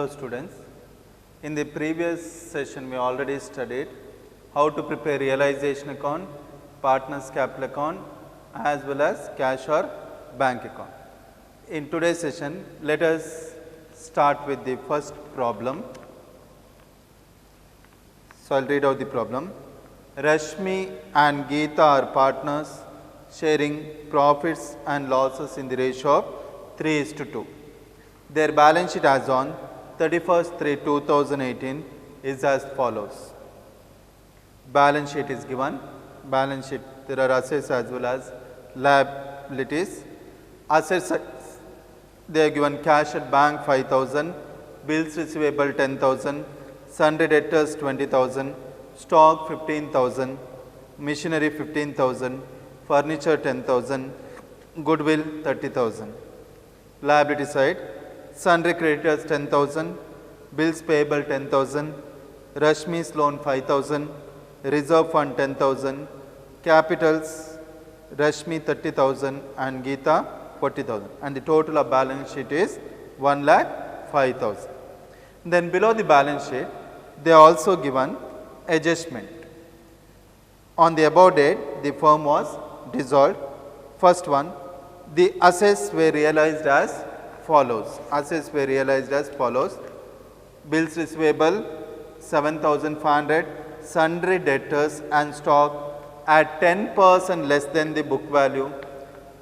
students, in the previous session we already studied how to prepare realization account, partners capital account as well as cash or bank account. In today's session, let us start with the first problem. So, I will read out the problem. Rashmi and Geeta are partners sharing profits and losses in the ratio of 3:2. Their balance sheet as on 31st/3/2018 is as follows. Balance sheet is given. Balance sheet, there are assets as well as liabilities. Assets, they are given cash at bank 5,000, bills receivable 10,000, sundry debtors 20,000, stock 15,000, missionary 15,000, furniture 10,000, goodwill 30,000. Liability side, sundry creditors 10,000, bills payable 10,000, Rashmi's loan 5,000, reserve fund 10,000, capitals Rashmi 30,000 and Geeta 40,000, and the total of balance sheet is 1,05,000. Then below the balance sheet, they are also given adjustment. On the above date, the firm was dissolved. First one, the assets were realized as follows. Assets were realized as follows. Bills receivable 7,500, sundry debtors and stock at 10% less than the book value.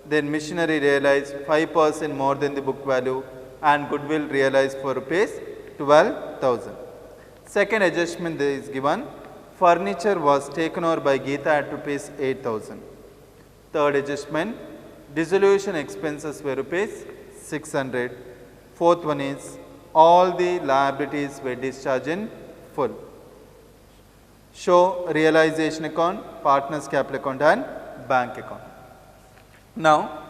Then missionary realized 5% more than the book value and goodwill realized for rupees 12,000. Second adjustment is given. Furniture was taken over by Geeta at rupees 8,000. Third adjustment, dissolution expenses were rupees 600. Fourth one is all the liabilities were discharged in full. Show realization account, partners capital account and bank account. Now,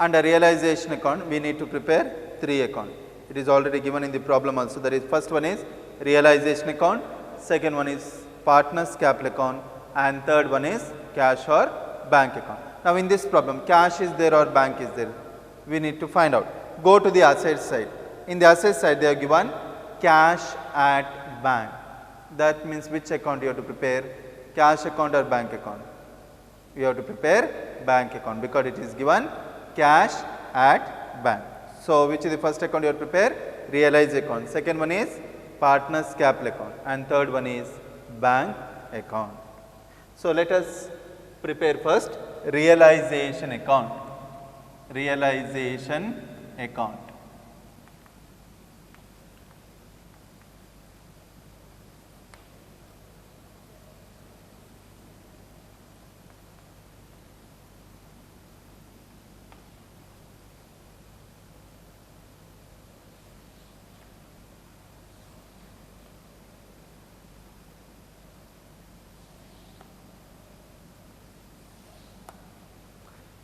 under realization account, we need to prepare 3 accounts. It is already given in the problem also. That is, first one is realization account, second one is partners capital account and third one is cash or bank account. Now, in this problem, cash is there or bank is there? We need to find out. Go to the asset side. In the asset side, they are given cash at bank. That means which account you have to prepare? Cash account or bank account? You have to prepare bank account because it is given cash at bank. So, which is the first account you have to prepare? Realize account. Second one is partners capital account and third one is bank account. So, let us prepare first realization account. Realization account.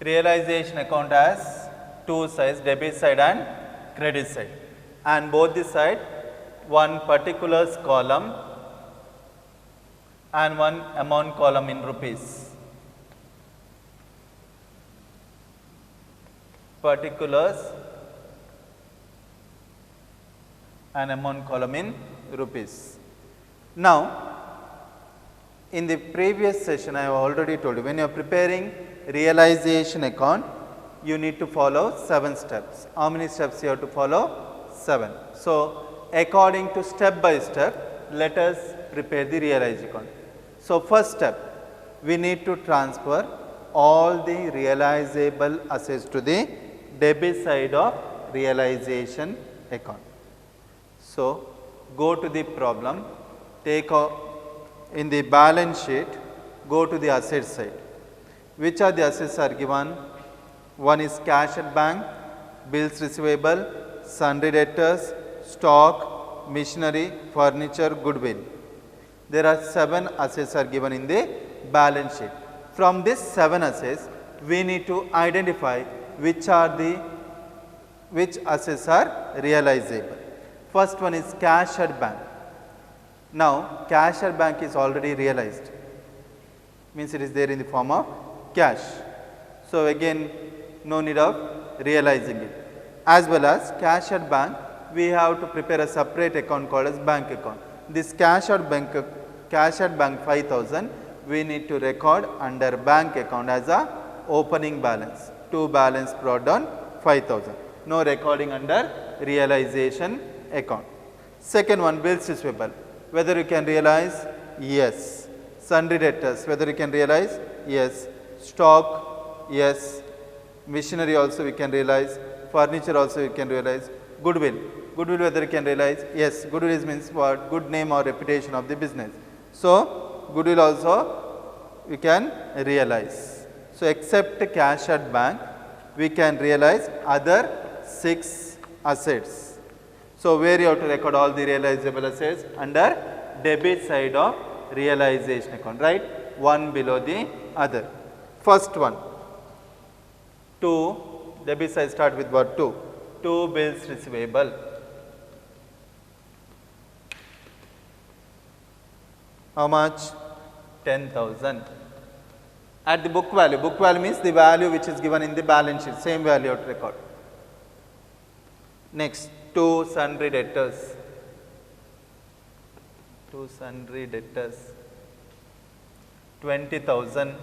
Realization account has two sides, debit side and credit side, and both the side one particulars column and one amount column in rupees. Particulars and amount column in rupees. Now, in the previous session, I have already told you, when you are preparing realization account, you need to follow 7 steps. How many steps you have to follow? 7. So, according to step by step, let us prepare the realization account. So, first step, we need to transfer all the realizable assets to the debit side of realization account. So, go to the problem, take in the balance sheet, go to the asset side. Which are the assets are given? One is cash at bank, bills receivable, sundry debtors, stock, missionary, furniture, goodwill. There are 7 assets are given in the balance sheet. From these 7 assets, we need to identify which assets are realizable. First one is cash at bank. Now, cash at bank is already realized, means it is there in the form of cash. So, again no need of realizing it. As well as cash at bank, we have to prepare a separate account called as bank account. This cash at bank 5,000 we need to record under bank account as a opening balance. To balance brought down 5,000. No recording under realization account. Second one, bills receivable. Whether you can realize? Yes. Sundry debtors, whether you can realize? Yes. Stock? Yes. Missionary also we can realize. Furniture also we can realize. Goodwill. Goodwill whether you can realize? Yes. Goodwill means what? Good name or reputation of the business. So, goodwill also we can realize. So, except cash at bank, we can realize other 6 assets. So, where you have to record all the realizable assets? Under debit side of realization account, right? One below the other. First one, 2, debit side start with what? 2. 2 bills receivable. How much? 10,000. At the book value means the value which is given in the balance sheet, same value you have to record. Next, 2 sundry debtors. 2 sundry debtors. 20,000.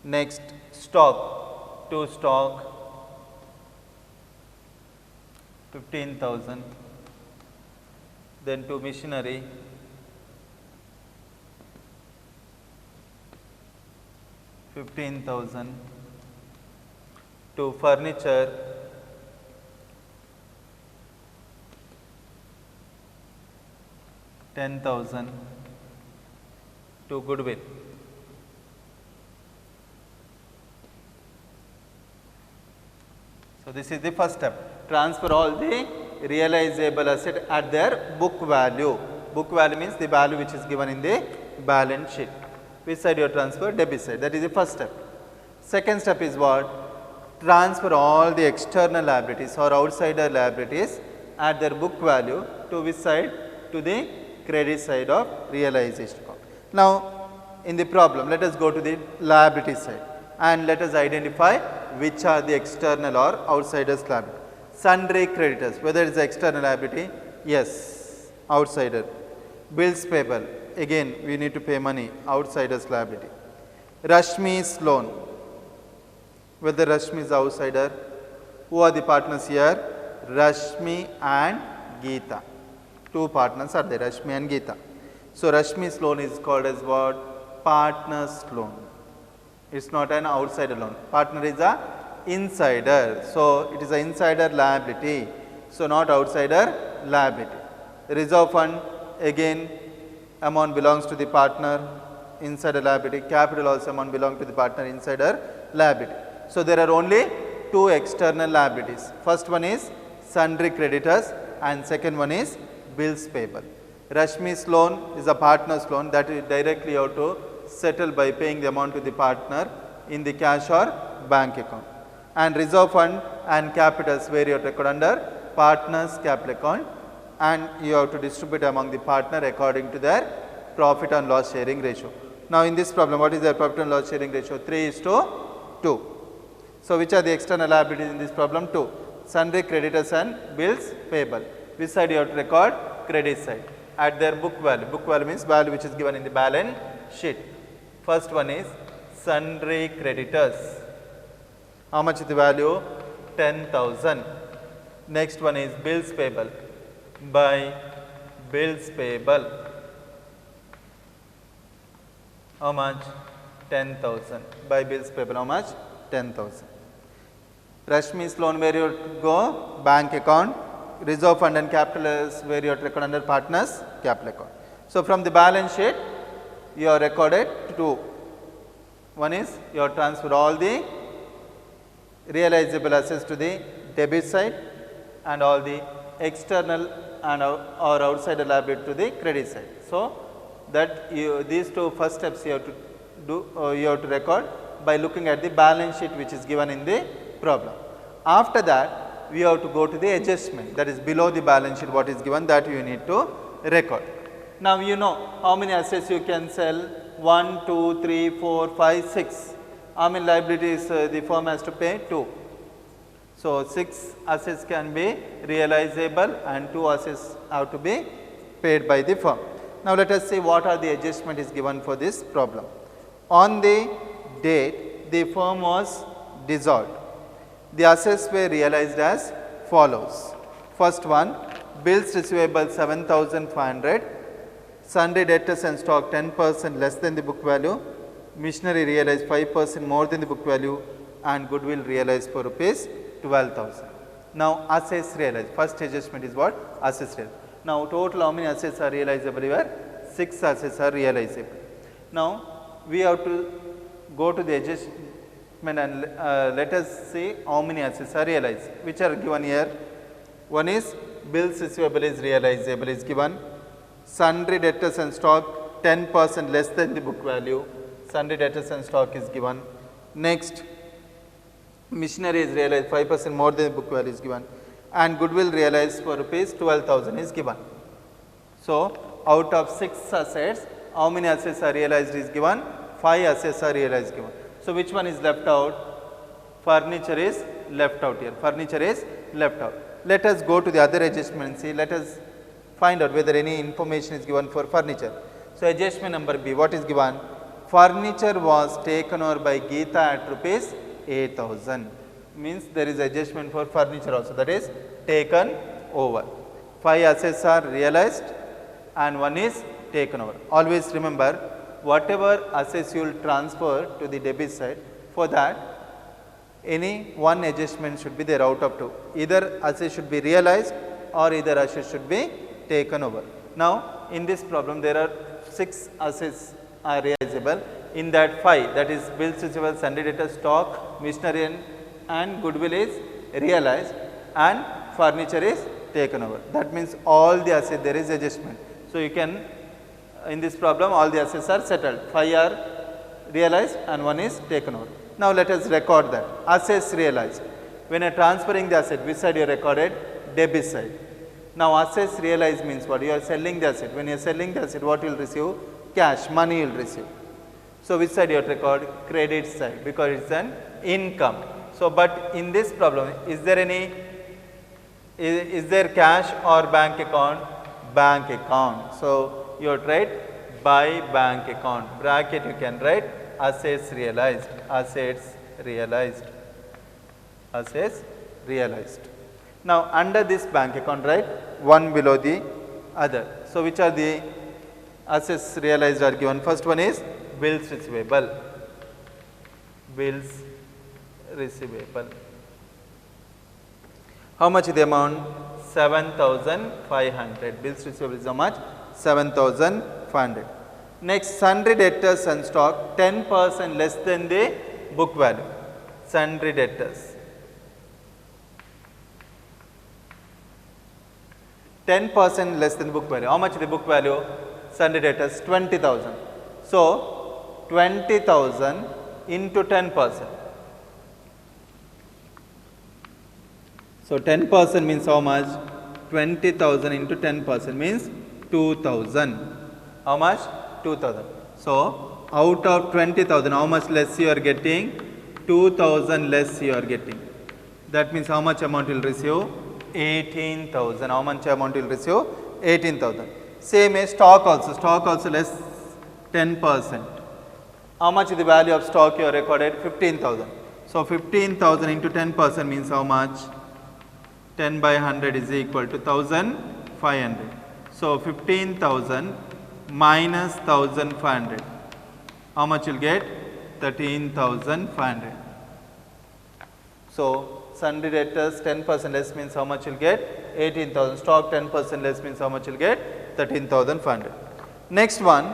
Next, stock. 2 stock. 15,000. Then 2 missionary. 15,000. 2 furniture. 10,000. 2 goodwill. So, this is the first step. Transfer all the realizable asset at their book value. Book value means the value which is given in the balance sheet. Which side you transfer? Debit side. That is the first step. Second step is what? Transfer all the external liabilities or outsider liabilities at their book value to which side? To the credit side of realization account. Now, in the problem, let us go to the liability side and let us identify which are the external or outsiders liability. Sundry creditors, whether it is external liability? Yes, outsider. Bills payable, again we need to pay money, outsiders liability. Rashmi's loan, whether Rashmi is outsider. Who are the partners here? Rashmi and Geeta. 2 partners are there, Rashmi and Geeta. So, Rashmi's loan is called as what? Partner's loan. It is not an outsider loan. Partner is a insider. So, it is an insider liability. So, not outsider liability. Reserve fund, again amount belongs to the partner, insider liability. Capital also amount belongs to the partner, insider liability. So, there are only 2 external liabilities. First one is sundry creditors and second one is bills payable. Rashmi's loan is a partner's loan that is directly you have to settle by paying the amount to the partner in the cash or bank account. And reserve fund and capitals where you have to record under partner's capital account and you have to distribute among the partner according to their profit and loss sharing ratio. Now, in this problem, what is their profit and loss sharing ratio? 3:2. So, which are the external liabilities in this problem? 2. Sundry creditors and bills payable. Which side you have to record? Credit side. At their book value. Book value means value which is given in the balance sheet. First one is sundry creditors. How much is the value? 10,000. Next one is bills payable. By bills payable. How much? 10,000. By bills payable. How much? 10,000. Rashmi's loan where you go? Bank account. Reserve fund and capital is where you are recorded under partners capital account. So, from the balance sheet you are recorded 2. One is you have transferred all the realizable assets to the debit side and all the external and or outside liability to the credit side. So, that these 2 first steps you have to do you have to record by looking at the balance sheet which is given in the problem. After that we have to go to the adjustment, that is below the balance sheet what is given, that you need to record. Now, you know how many assets you can sell? 1, 2, 3, 4, 5, 6. How many liabilities the firm has to pay? 2. So, 6 assets can be realizable and 2 assets have to be paid by the firm. Now, let us see what are the adjustment is given for this problem. On the date the firm was dissolved, the assets were realized as follows. First one, bills receivable 7,500, sundry debtors and stock 10% less than the book value, missionary realized 5% more than the book value, and goodwill realized for rupees 12,000. Now, assets realized, first adjustment is what? Assets realized. Now, total how many assets are realizable here? 6 assets are realizable. Now, we have to go to the adjustment and let us see how many assets are realized, which are given here. One is bills receivable is realizable is given, sundry debtors and stock 10% less than the book value, sundry debtors and stock is given. Next, missionary is realized 5% more than the book value is given, and goodwill realized for rupees 12,000 is given. So, out of 6 assets, how many assets are realized is given? 5 assets are realized given. So, which one is left out? Furniture is left out here. Furniture is left out. Let us go to the other adjustment and see. Let us find out whether any information is given for furniture. So, adjustment number B, what is given? Furniture was taken over by Geeta at rupees 8,000. Means there is adjustment for furniture also, that is taken over. 5 assets are realized and 1 is taken over. Always remember, whatever assets you will transfer to the debit side, for that any one adjustment should be there out of 2. Either assets should be realized or either assets should be taken over. Now, in this problem there are 6 assets are realizable. In that 5, that is bills receivable, sundry debtors, stock, missionary and goodwill is realized and furniture is taken over. That means all the assets there is adjustment. So, you can in this problem all the assets are settled, 5 are realized and 1 is taken over. Now, let us record that assets realized. When you are transferring the asset, which side you recorded? Debit side. Now, assets realized means what? You are selling the asset. When you are selling the asset, what you will receive? Cash, money you will receive. So, which side you have to record? Credit side, because it is an income. So, but in this problem, is there any, is there cash or bank account? Bank account. So, you have to write by bank account. Bracket you can write assets realized, assets realized, assets realized. Now, under this bank account, write one below the other. So, which are the assets realized are given? First one is bills receivable, bills receivable. How much is the amount? 7,500. Bills receivable is how much? 7,500. Next, sundry debtors and stock 10% less than the book value. Sundry debtors 10% less than book value. How much is the book value? Sundry debtors 20,000. So, 20,000 into 10%. So, 10% means how much? 20,000 into 10% means 2,000. How much? 2,000. So, out of 20,000, how much less you are getting? 2,000 less you are getting. That means how much amount you will receive? 18,000. How much amount you will receive? 18,000. Same as stock also less 10%. How much is the value of stock you have recorded? 15,000. So, 15,000 into 10% means how much? 10 by 100 is equal to 1,500. So, 15,000 minus 1,500. How much you will get? 13,500. So, sundry debtors 10% less means how much you will get? 18,000. Stock 10% less means how much you will get? 13,500. Next one,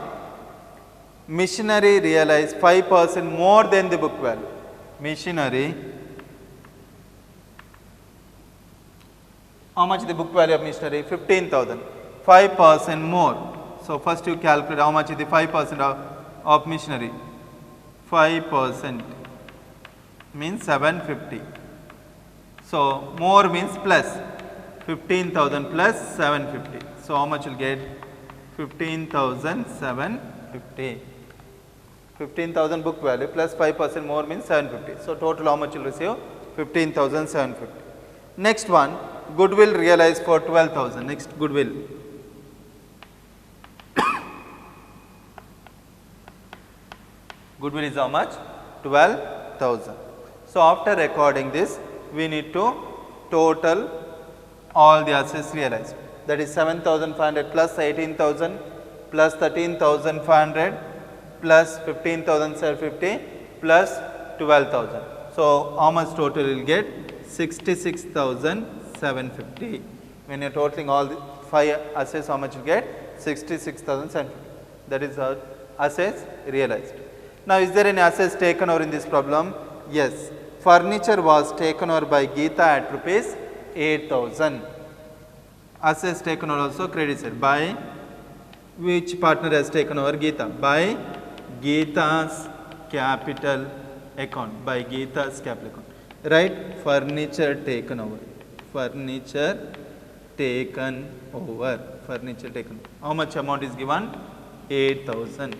missionary realized 5% more than the book value. Missionary, how much is the book value of missionary? 15,000. 5% more. So, first you calculate how much is the 5% of missionary. 5% means 750. So, more means plus 15,000 plus 750. So, how much you will get? 15,750. 15,000 book value plus 5% more means 750. So, total how much you will receive? 15,750. Next one, goodwill realized for 12,000. Next, goodwill. Goodwill is how much? 12,000. So, after recording this, we need to total all the assets realized. That is 7,500 plus 18,000 plus 13,500 plus 15,750 plus 12,000. So, how much total you will get? 66,750. When you are totaling all the 5 assets, how much you get? 66,750. That is our assets realized. Now, is there any assets taken over in this problem? Yes. Furniture was taken over by Geeta at rupees 8,000. Assets taken over also credited by which partner has taken over? Geeta. By Geeta's capital account. By Geeta's capital account. Right? Furniture taken over. Furniture taken over. Furniture taken over. How much amount is given? 8,000.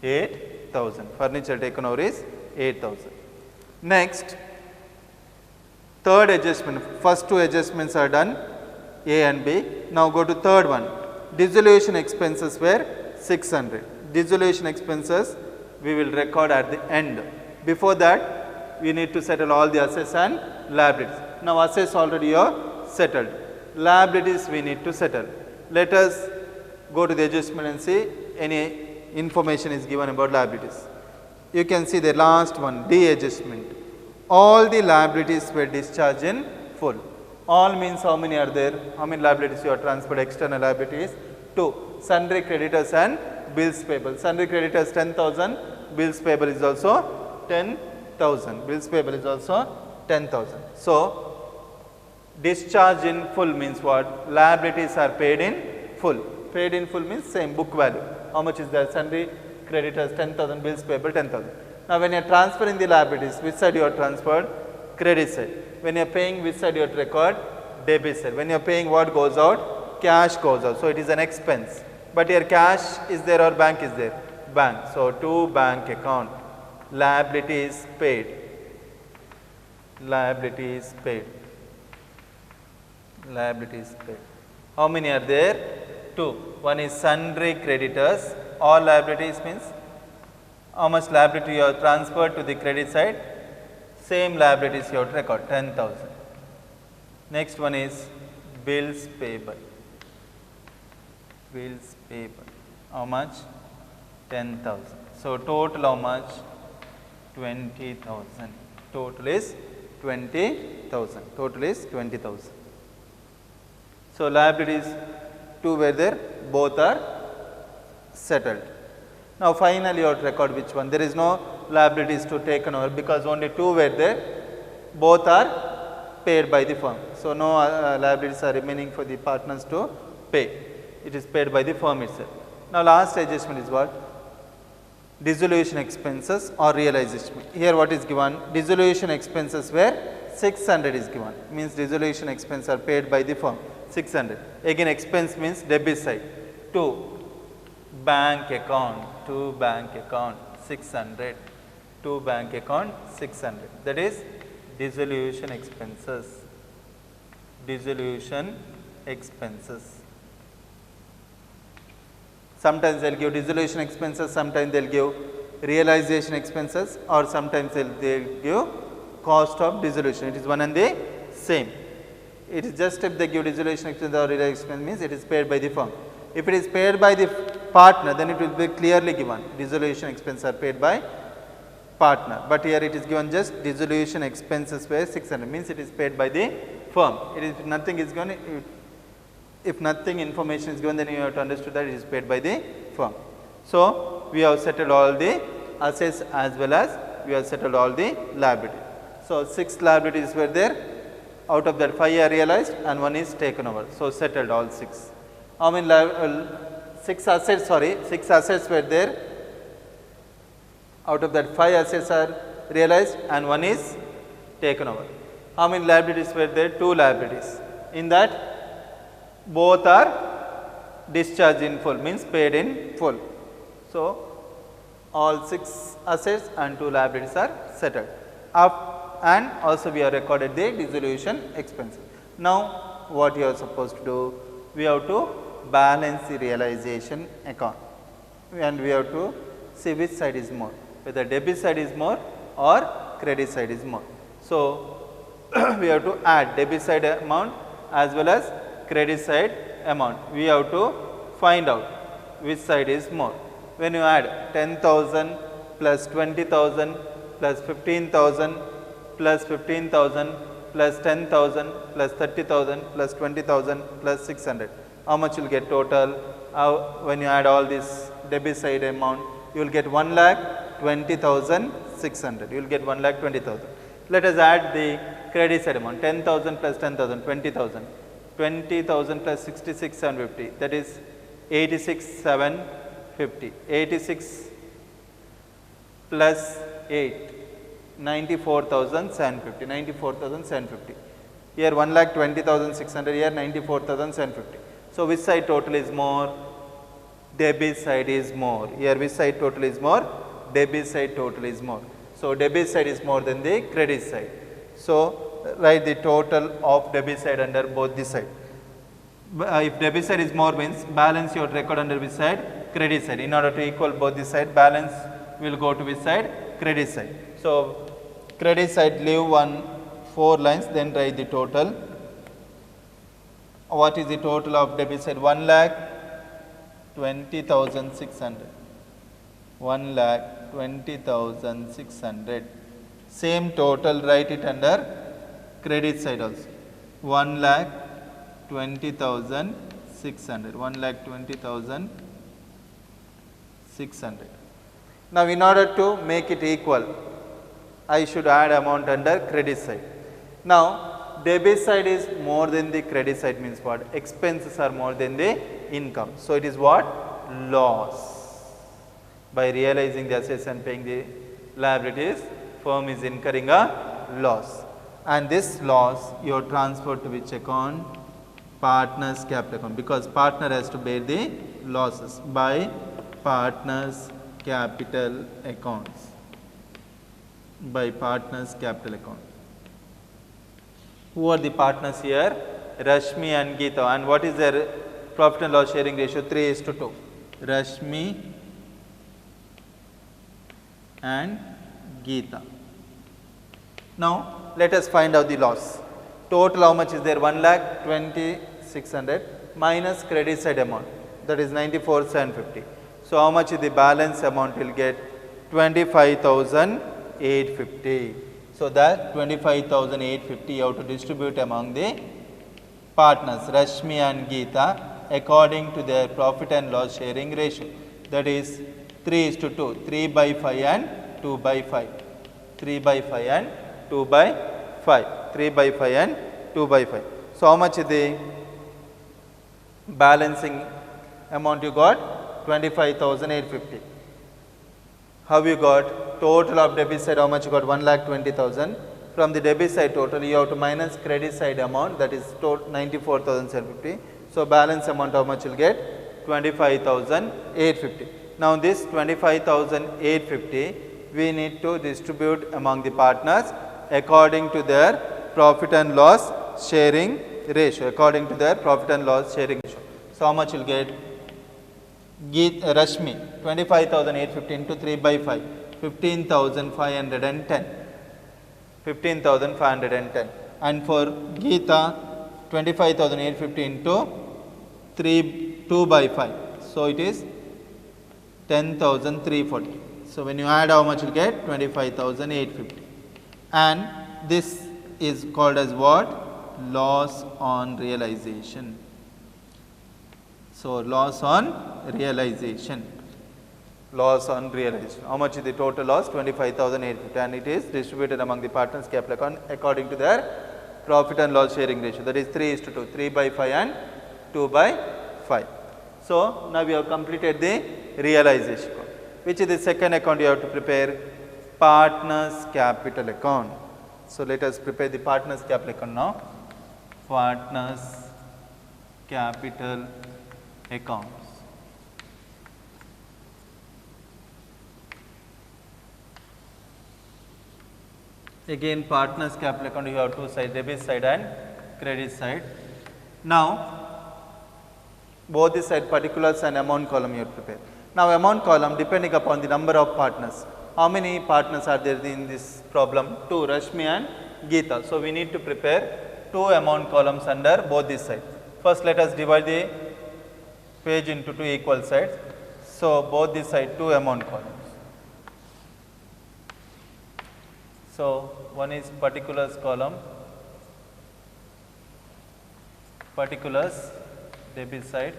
8,000. Furniture taken over is 8,000. Next, third adjustment. First two adjustments are done, A and B. Now go to third one. Dissolution expenses were 600. Dissolution expenses we will record at the end. Before that, we need to settle all the assets and liabilities. Now assets already are settled. Liabilities we need to settle. Let us go to the adjustment and see any information is given about liabilities. You can see the last one, D adjustment. All the liabilities were discharged in full. All means how many are there? How many liabilities you are transferred? External liabilities? 2. Sundry creditors and bills payable. Sundry creditors 10,000. Bills payable is also 10,000. Bills payable is also 10,000. So, discharge in full means what? Liabilities are paid in full. Paid in full means same book value. How much is there? Sundry creditors 10,000, bills payable 10,000. Now, when you are transferring the liabilities, which side you are transferred? Credit side. When you are paying, which side you have to record? Debit side. When you are paying, what goes out? Cash goes out. So, it is an expense. But here cash is there or bank is there? Bank. So, to bank account. Liabilities paid. Liabilities paid. Liabilities paid. How many are there? 2. One is sundry creditors. All liabilities means how much liability you have transferred to the credit side. Same liabilities you have to record 10,000. Next one is bills payable. Bills payable. How much? 10,000. So total how much? 20,000. Total is 20,000. Total is 20,000. So liabilities 2 were there, both are settled. Now finally you have to record which one. There is no liabilities to taken over because only 2 were there, both are paid by the firm. So no liabilities are remaining for the partners to pay. It is paid by the firm itself. Now last adjustment is what? Dissolution expenses or realization. Here what is given? Dissolution expenses were 600 is given. Means dissolution expenses are paid by the firm. 600. Again expense means debit side. 2. Bank account. To bank account 600. To bank account 600. That is dissolution expenses. Dissolution expenses. Sometimes they will give dissolution expenses, sometimes they will give realization expenses, or sometimes they will give cost of dissolution. It is one and the same. It is just if they give dissolution expense or realization expense means it is paid by the firm. If it is paid by the partner, then it will be clearly given. Dissolution expenses are paid by partner. But here it is given just dissolution expenses were 600 means it is paid by the firm. It is nothing is given. If nothing information is given, then you have to understand that it is paid by the firm. So we have settled all the assets as well as we have settled all the liability. So 6 liabilities were there. Out of that 5 are realized and 1 is taken over. So settled all 6. How many 6 assets? Sorry, 6 assets were there. Out of that 5 assets are realized and 1 is taken over. How many liabilities were there? 2 liabilities. In that both are discharged in full means paid in full. So all 6 assets and 2 liabilities are settled. and also we have recorded the dissolution expenses. Now, what you are supposed to do? We have to balance the realization account and we have to see which side is more, whether debit side is more or credit side is more. So, we have to add debit side amount as well as credit side amount. We have to find out which side is more. When you add 10,000 plus 20,000 plus 15,000 plus 15,000 plus 10,000 plus 30,000 plus 20,000 plus 600, how much you will get total? When you add all this debit side amount, you will get 1,20,600. You will get 1,20,000. Let us add the credit side amount, 10,000 plus 10,000, 20,000. 20,000 plus 66,750, that is 86,750. 86 plus 8, 94,750. 94,750. Here 1,20,600. Here 94,750. So which side total is more? Debit side is more. Here which side total is more? Debit side total is more. So debit side is more than the credit side. So write the total of debit side under both the side. If debit side is more means balance you record under which side? Credit side. In order to equal both the side, balance will go to which side? Credit side. So credit side leave 4 lines, then write the total. What is the total of debit side? 1,20,600. 1,20,600. Same total, write it under credit side also. 1,20,600. 1,20,600. Now, in order to make it equal, I should add amount under credit side. Now, debit side is more than the credit side means what? Expenses are more than the income. So, it is what? Loss. By realizing the assets and paying the liabilities, firm is incurring a loss. And this loss you are transferred to which account? Partners capital account, because partner has to bear the losses by partners capital accounts. By partners capital account. Who are the partners here? Rashmi and Geeta. And what is their profit and loss sharing ratio? 3:2. Rashmi and Geeta. Now, let us find out the loss. Total how much is there? 1,20,600 minus credit side amount, that is 94,750. So, how much is the balance amount will get? 25,850. So, that 25,850 you have to distribute among the partners Rashmi and Geeta according to their profit and loss sharing ratio, that is 3:2, 3/5 and 2/5. 3/5 and 2/5. 3/5 and 2/5. So, how much is the balancing amount you got? 25,850. How you got? Total of debit side, how much you got? 1,20,000. From the debit side total, you have to minus credit side amount, that is 94,750. So, balance amount how much you will get? 25,850. Now, this 25,850 we need to distribute among the partners according to their profit and loss sharing ratio. According to their profit and loss sharing ratio. So, how much you will get? Rashmi 25,850 into 3/5, 15,510. 15,510. And for Geeta, 25,850 into 2/5. So, it is 10,340. So, when you add how much you will get? 25,850. And this is called as what? Loss on realization. So, loss on realization. Loss on realization. How much is the total loss? 25,850, and it is distributed among the partners capital account according to their profit and loss sharing ratio, that is 3:2, 3/5 and 2/5. So, now we have completed the realization account. Which is the second account you have to prepare? Partners capital account. So, let us prepare the partners capital account now. Partners capital accounts. Again partners capital account, you have two sides, debit side and credit side. Now both the side particulars and amount column you have to prepare. Now amount column depending upon the number of partners. How many partners are there in this problem? 2, Rashmi and Geeta. So we need to prepare 2 amount columns under both these sides. First let us divide the page into 2 equal sides. So both these sides 2 amount columns. So one is particulars column, particulars debit side,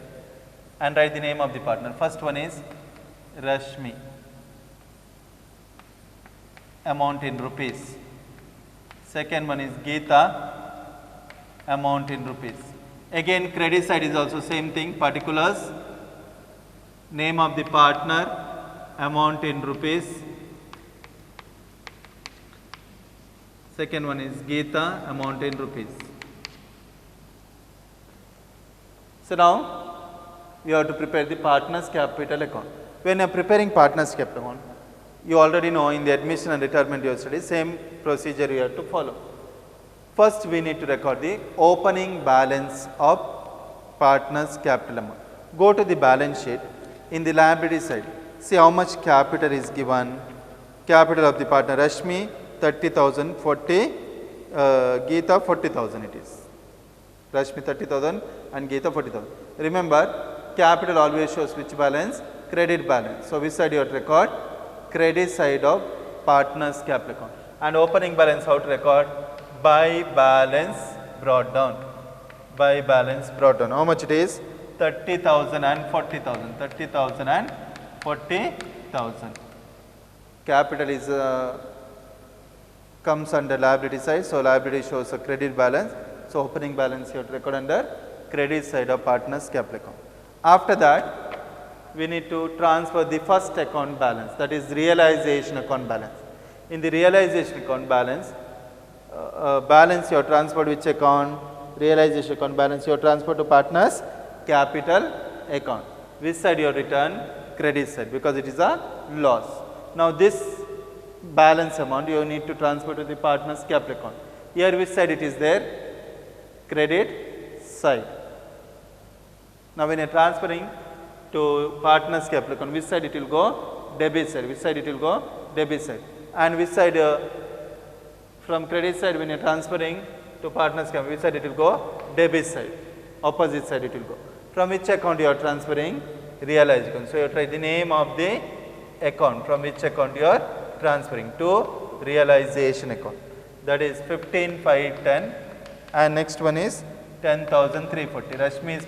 and write the name of the partner. First one is Rashmi, amount in rupees. Second one is Geeta, amount in rupees. Again credit side is also same thing, particulars, name of the partner, amount in rupees. Second one is Geeta, amount in rupees. So now you have to prepare the partners capital account. When you are preparing partners capital account, you already know in the admission and retirement you have studied, same procedure you have to follow. First we need to record the opening balance of partners capital amount. Go to the balance sheet, in the liability side, see how much capital is given. Capital of the partner Rashmi 30,000, 40, Geeta 40,000 it is. Rashmi 30,000 and Geeta 40,000. Remember, capital always shows which balance? Credit balance. So which side you have to record? Credit side of partners capital account. And opening balance how to record? By balance brought down. By balance brought down. How much it is? 30,000 and 40,000. 30,000 and 40,000. Capital is comes under liability side. So liability shows a credit balance. So opening balance you have to record under credit side of partners capital account. After that, we need to transfer the first account balance, that is realization account balance. In the realization account balance, balance you have transferred which account? Realization account balance you have transferred to partners capital account. Which side you have written? Credit side, because it is a loss. Now this balance amount you need to transfer to the partners capital account. Here which side it is there? Credit side. Now when you are transferring to partners capital account, which side it will go? Debit side. Which side it will go? Debit side. And which side from credit side when you are transferring to partners capital, which side it will go? Debit side. Opposite side it will go. From which account you are transferring? Realized account. So you have to write the name of the account, from which account you are transferring to realization account. That is 15,510. And next one is 10,340. Rashmi is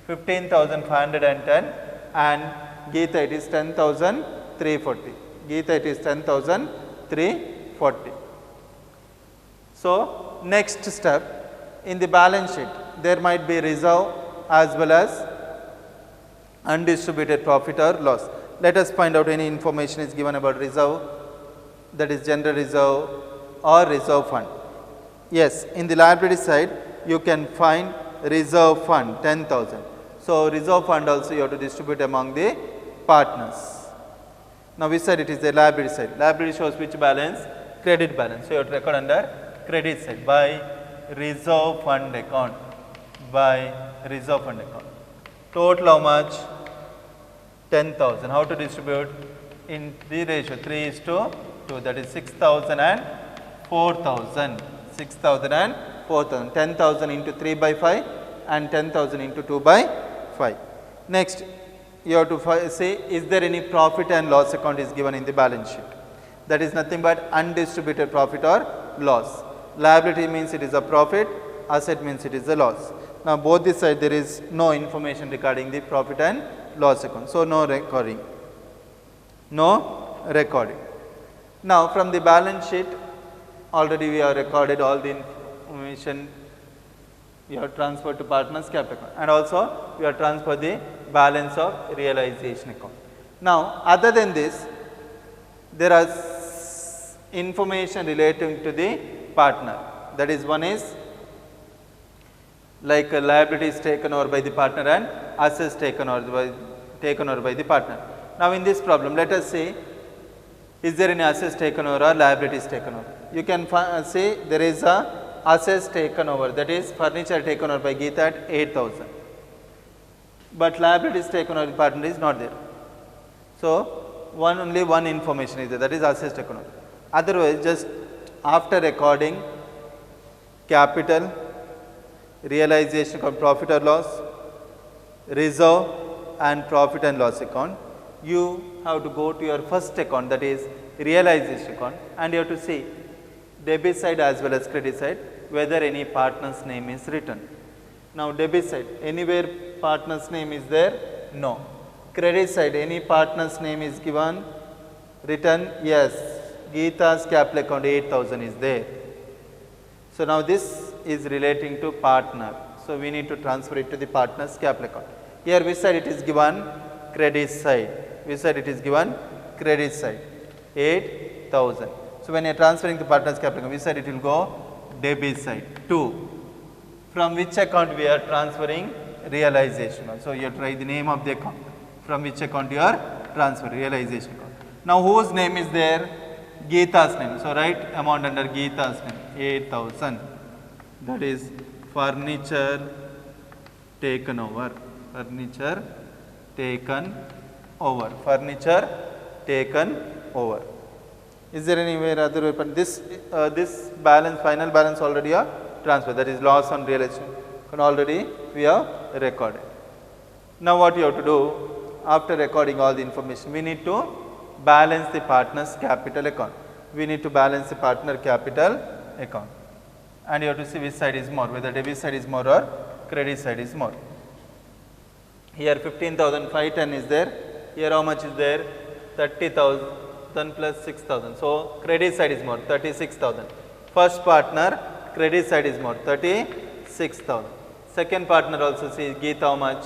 15,510 and Geeta it is 10,340. Geeta it is 10,340. So next step, in the balance sheet there might be reserve as well as undistributed profit or loss. Let us find out any information is given about reserve, that is general reserve or reserve fund. Yes, in the liability side you can find reserve fund 10,000. So reserve fund also you have to distribute among the partners. Now which side it is the liability side? Liability shows which balance? Credit balance. So you have to record under credit side by reserve fund account. By reserve fund account. Total how much? 10,000. How to distribute? In the ratio 3:2, that is 6,000 and 4,000. 6,000 and 4,000. 10,000 into 3 by 5 and 10,000 into 2 by 5. Next, you have to say, is there any profit and loss account is given in the balance sheet? That is nothing but undistributed profit or loss. Liability means it is a profit, asset means it is a loss. Now both this side there is no information regarding the profit and loss account. So no recording. No recording. Now from the balance sheet, already we have recorded all the information. You have transferred to partners capital account, and also we have transferred the balance of realization account. Now other than this, there are information relating to the partner. That is, one is like a liability is taken over by the partner and assets taken over by the partner. Now in this problem, let us say Is there any assets taken over or liabilities taken over? You can see there is a assets taken over, that is furniture taken over by Geeta at 8,000. But liabilities taken over by partner is not there. So, only one information is there, that is assets taken over. Otherwise, just after recording capital, realization of profit or loss, reserve and profit and loss account, you have to go to your first account, that is realization account, and you have to see debit side as well as credit side whether any partner's name is written. Now debit side, anywhere partner's name is there? No. Credit side, any partner's name is given, written? Yes. Geeta's capital account 8,000 is there. So now this is relating to partner. So we need to transfer it to the partner's capital account. Here which side it is given? Credit side. Which side it is given? Credit side. 8,000. So when you are transferring the partner's capital account, which side it will go? Debit side. 2. From which account we are transferring? Realization. So you have to write the name of the account. From which account you are transferring? Realization account. Now whose name is there? Geeta's name. So write amount under Geeta's name. 8,000. That is furniture taken over. Furniture taken over. Furniture taken over. Is there anywhere other way? But this balance, final balance already are transferred. That is loss on realization. Already we have recorded. Now what you have to do? After recording all the information, we need to balance the partner's capital account. We need to balance the partner capital account. And you have to see which side is more, whether debit side is more or credit side is more. Here 15,510 is there. Here how much is there? 30,000 plus 6,000. So credit side is more, 36,000. First partner, credit side is more, 36,000. Second partner also, see Geeta how much?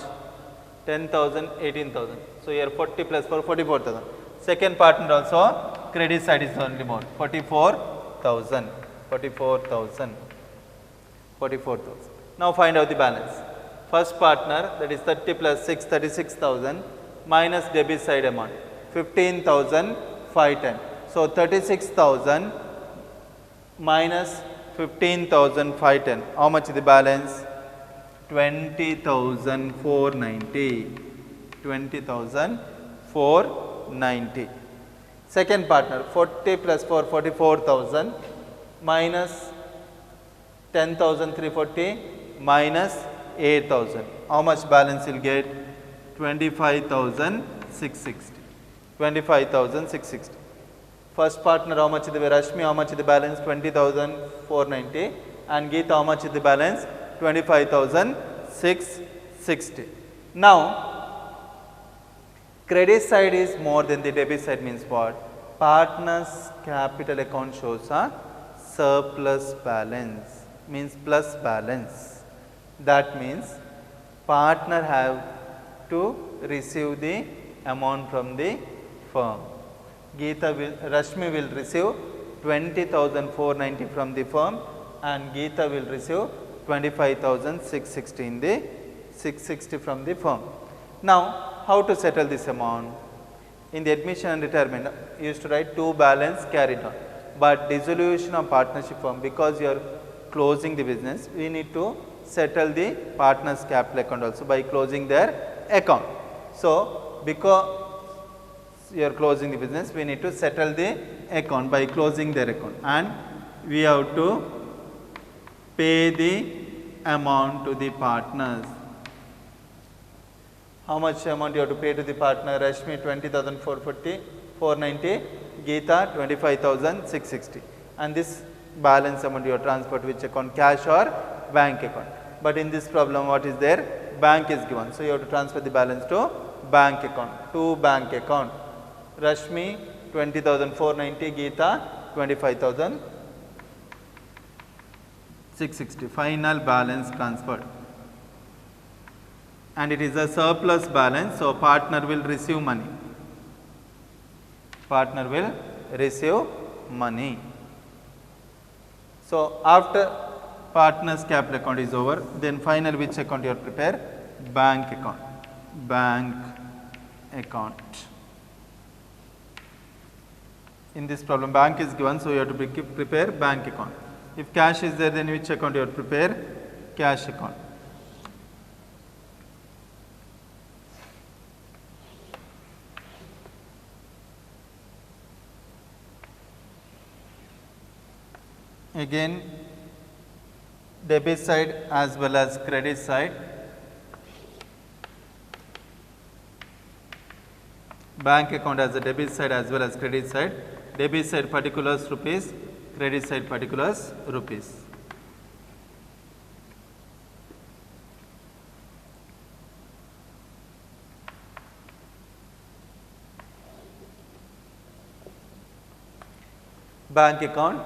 10,000, 18,000. So here 40 plus 4, 44,000. Second partner also, credit side is only more, 44,000. 44,000. 44,000. Now find out the balance. First partner, that is 30 plus 6, 36,000 minus debit side amount, 15,510. So 36,000 minus 15,510. How much is the balance? 20,490. 20,490. Second partner, 40 plus 4, 44,000 minus 10,340 minus 8,000. How much balance you will get? 25,660. 25,660. First partner, how much is the Rashmi? How much is the balance? 20,490. And Geeta, how much is the balance? 25,660. Now, credit side is more than the debit side means what? Partner's capital account shows a surplus balance, means plus balance. That means partner have to receive the amount from the firm. Rashmi will receive 20,490 from the firm and Geeta will receive 25,660 in the 660 from the firm. Now, how to settle this amount? In the admission and retirement, you used to write 2 balance carried on. But dissolution of partnership firm, because you are closing the business, we need to settle the partner's capital account also by closing their account. So, because you are closing the business, we need to settle the account by closing their account, and we have to pay the amount to the partners. How much amount you have to pay to the partner? Rashmi 20,490, Geeta 25,660, and this balance amount you have transferred to which account? Cash or bank account. But in this problem, what is there? Bank is given, so you have to transfer the balance to bank account. To bank account, Rashmi 20,490, Geeta 25,660. Final balance transferred. And it is a surplus balance, so partner will receive money. Partner will receive money. So after partner's capital account is over, then final which account you have to prepare? Bank account. Bank account. In this problem, bank is given, so you have to prepare bank account. If cash is there, then which account you have to prepare? Cash account. Again, debit side as well as credit side. Bank account has a debit side as well as credit side. Debit side particulars rupees, credit side particulars rupees. Bank account,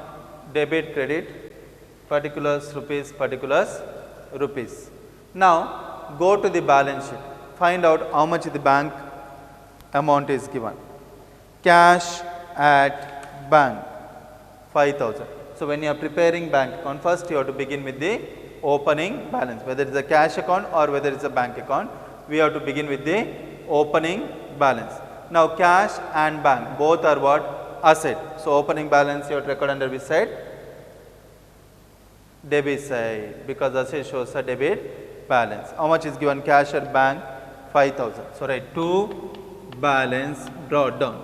debit, credit, particulars rupees, particulars rupees. Now go to the balance sheet, find out how much the bank amount is given. Cash at bank 5,000. So when you are preparing bank account, first you have to begin with the opening balance, whether it is a cash account or whether it is a bank account, we have to begin with the opening balance. Now cash and bank both are what? Asset. So opening balance you have to record under which side? Debit side, because asset shows a debit balance. How much is given? Cash at bank 5,000. So write 2 balance brought down.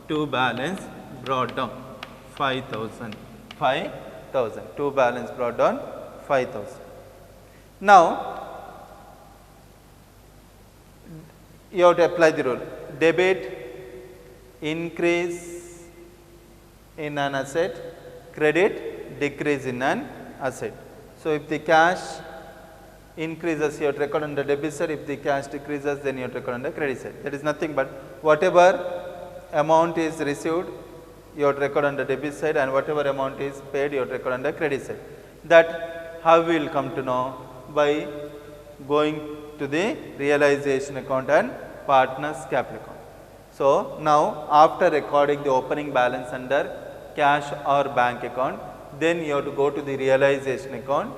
2 balance brought down 5,000. 5,000. 2 balance brought down 5,000. Now you have to apply the rule. Debit increase in an asset, credit decrease in an asset. So if the cash increases, you have to record on the debit side. If the cash decreases, then you have to record on the credit side. That is nothing but whatever amount is received, you have to record on the debit side, and whatever amount is paid, you have to record on the credit side. That how we will come to know? By going to the realization account and partners capital account. So now after recording the opening balance under cash or bank account, then you have to go to the realization account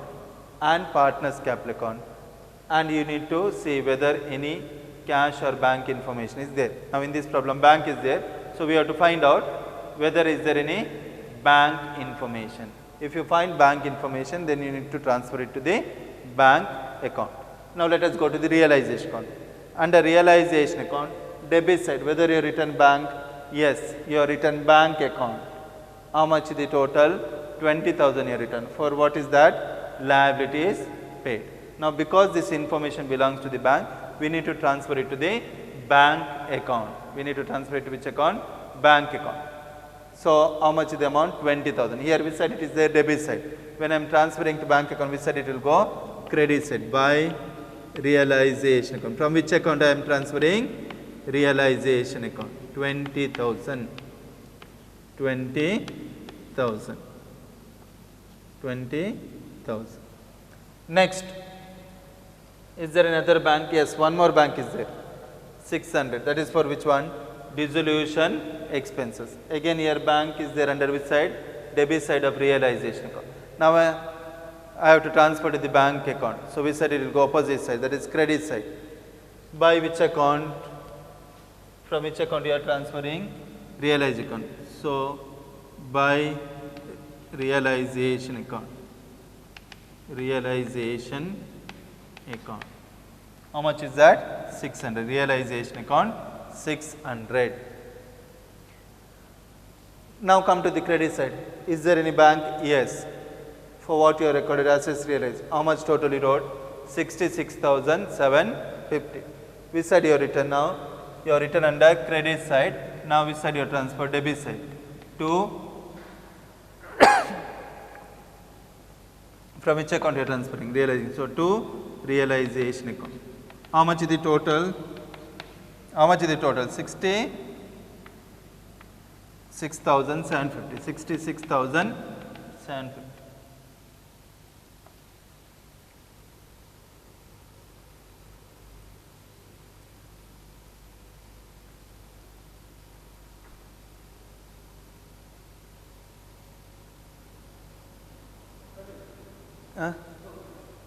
and partners capital account, and you need to see whether any cash or bank information is there. Now in this problem bank is there, so we have to find out whether is there any bank information. If you find bank information, then you need to transfer it to the bank account. Now let us go to the realization account. Under realization account, debit side, whether you written bank, yes, you have written bank account. How much is the total? 20,000 you written. For what is that? Liabilities paid. Now because this information belongs to the bank, we need to transfer it to the bank account. We need to transfer it to which account? Bank account. So how much is the amount? 20,000. Here we said it is the debit side. When I am transferring to bank account, we said it will go credit side by realization account. From which account I am transferring? Realization account. 20,000. 20,000. 20,000. Next, is there another bank? Yes, one more bank is there. 600. That is for which one? Dissolution expenses. Again here bank is there under which side? Debit side of realization account. Now I have to transfer to the bank account. So we said it will go opposite side, that is credit side. By which account? From which account you are transferring? Realization account. So by realization account. Realization account. How much is that? 600. Realization account 600. Now come to the credit side. Is there any bank? Yes. For what you have recorded assets realized. How much total you wrote? 66,750. We said you have written now. You have written under credit side. Now we said you have transferred debit side to from which account you are transferring? Realizing. So to realization account. How much is the total? How much is the total? 66,750. 66,750.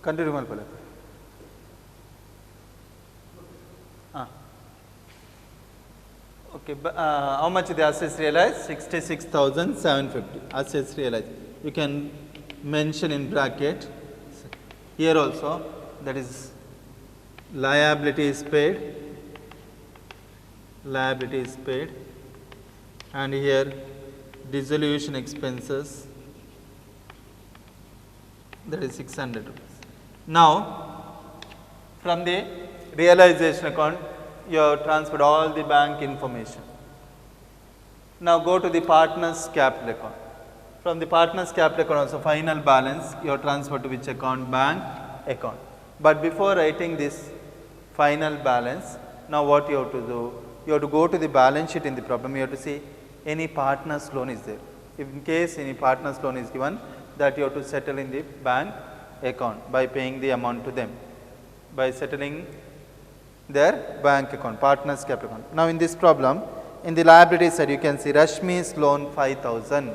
Continue malpala. Okay, how much the assets realized? 66,750 assets realized. You can mention in bracket here also, that is liability is paid, and here dissolution expenses, that is 600 rupees. Now, from the realization account, you have transferred all the bank information. Now, go to the partner's capital account. From the partner's capital account also, final balance you have transferred to which account? Bank account. But before writing this final balance, now what you have to do? You have to go to the balance sheet in the problem. You have to see any partner's loan is there. If in case any partner's loan is given, that you have to settle in the bank account by paying the amount to them, by settling their bank account, partner's capital account. Now, in this problem, in the liability side, you can see Rashmi's loan 5,000.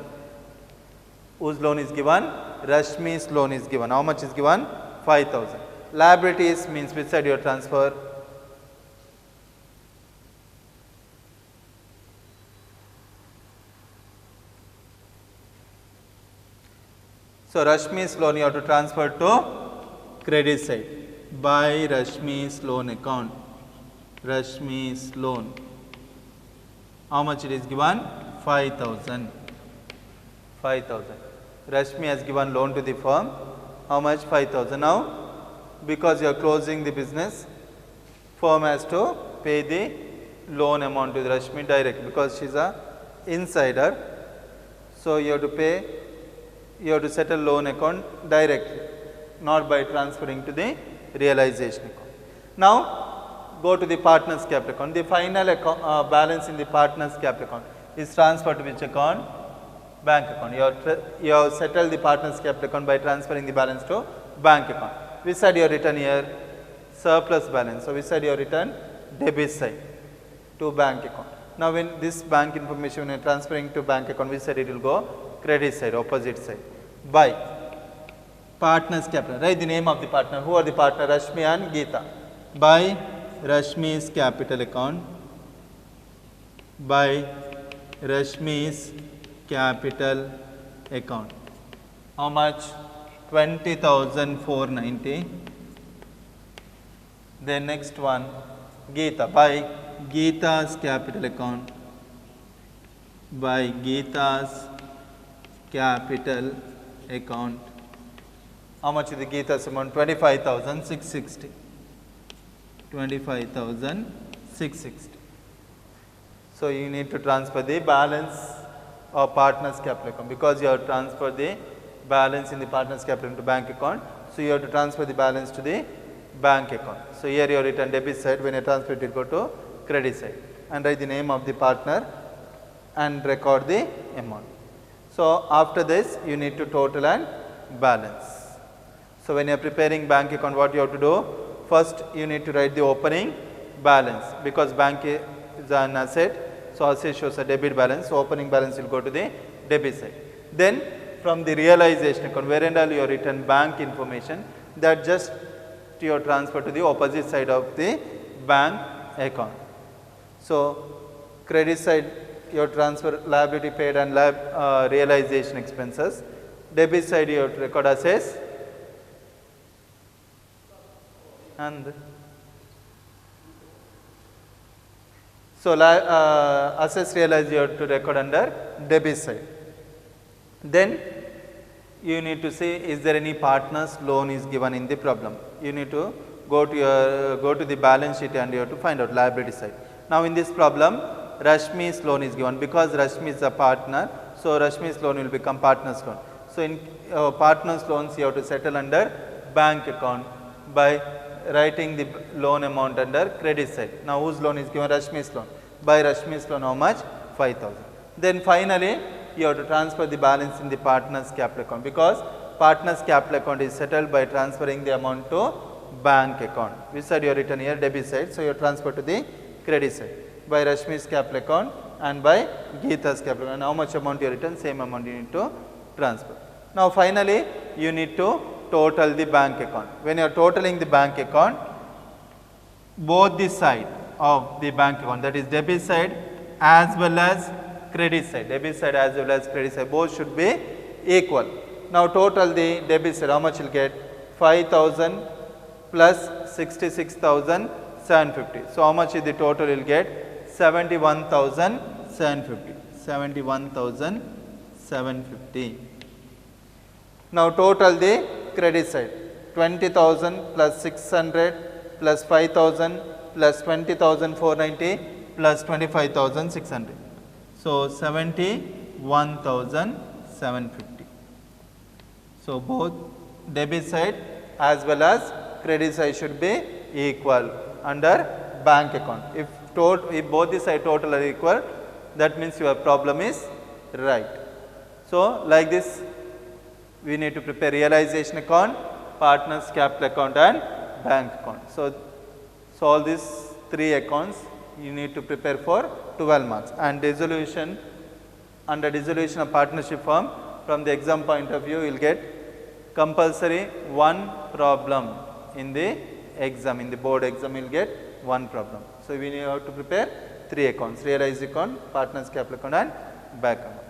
Whose loan is given? Rashmi's loan is given. How much is given? 5,000. Liabilities means which side you transfer? So, Rashmi's loan you have to transfer to credit side by Rashmi's loan account. Rashmi's loan. How much it is given? 5,000. 5,000. Rashmi has given loan to the firm. How much? 5,000. Now, because you are closing the business, firm has to pay the loan amount to Rashmi direct because she is a insider. So, you have to pay, you have to settle loan account directly, not by transferring to the realization account. Now, go to the partner's capital account. The final balance in the partner's capital account is transferred to which account? Bank account. You have settled the partner's capital account by transferring the balance to bank account. Which side you have written here? Surplus balance. So, which side you have written? Debit side to bank account. Now, when this bank information when you are transferring to bank account, which side it will go? Credit side, opposite side. By partner's capital. Write the name of the partner. Who are the partner? Rashmi and Geeta. By Rashmi's capital account. By Rashmi's capital account. How much? 20,490. Then next one, Geeta. By Geeta's capital account. By Geeta's capital account. How much is the Geeta's amount? 25,660. 25,660. So, you need to transfer the balance of partner's capital account because you have transferred the balance in the partner's capital into bank account. So, you have to transfer the balance to the bank account. So, here you have written debit side, when you transfer it, go to credit side and write the name of the partner and record the amount. So, after this you need to total and balance. So, when you are preparing bank account, what you have to do? First you need to write the opening balance because bank is an asset. So, asset shows a debit balance. So, opening balance will go to the debit side. Then from the realization account, where and all you have written bank information, that just you have transferred to the opposite side of the bank account. So, credit side you have transfer liability paid and realization expenses. Debit side you have to record assets and so assets realized you have to record under debit side. Then you need to say, is there any partner's loan is given in the problem? You need to go to the balance sheet and you have to find out liability side. Now, in this problem, Rashmi's loan is given because Rashmi is a partner. So, Rashmi's loan will become partner's loan. So, in partner's loans you have to settle under bank account by writing the loan amount under credit side. Now, whose loan is given? Rashmi's loan. By Rashmi's loan, how much? 5,000. Then finally, you have to transfer the balance in the partner's capital account because partner's capital account is settled by transferring the amount to bank account. Which side you have written here? Debit side. So, you have transferred to the credit side by Rashmi's capital account and by Geeta's capital account. And how much amount you have written? Same amount you need to transfer. Now, finally, you need to total the bank account. When you are totaling the bank account, both the side of the bank account, that is debit side as well as credit side, debit side as well as credit side, both should be equal. Now total the debit side, how much you will get? 5,000 plus 66,750. So how much is the total you will get? 71,750. 71,750. Now total the credit side, 20,000 plus 600 plus 5,000 plus 20,490 plus 25,600. So 71,750. So both debit side as well as credit side should be equal under bank account. If both the side total are equal, that means your problem is right. So like this, we need to prepare realization account, partners capital account and bank account. So all these 3 accounts you need to prepare for 12 marks, and dissolution, under dissolution of partnership firm, from the exam point of view you will get compulsory 1 problem in the exam, in the board exam you will get 1 problem. So we need to prepare 3 accounts, realized account, partners capital account and bank account.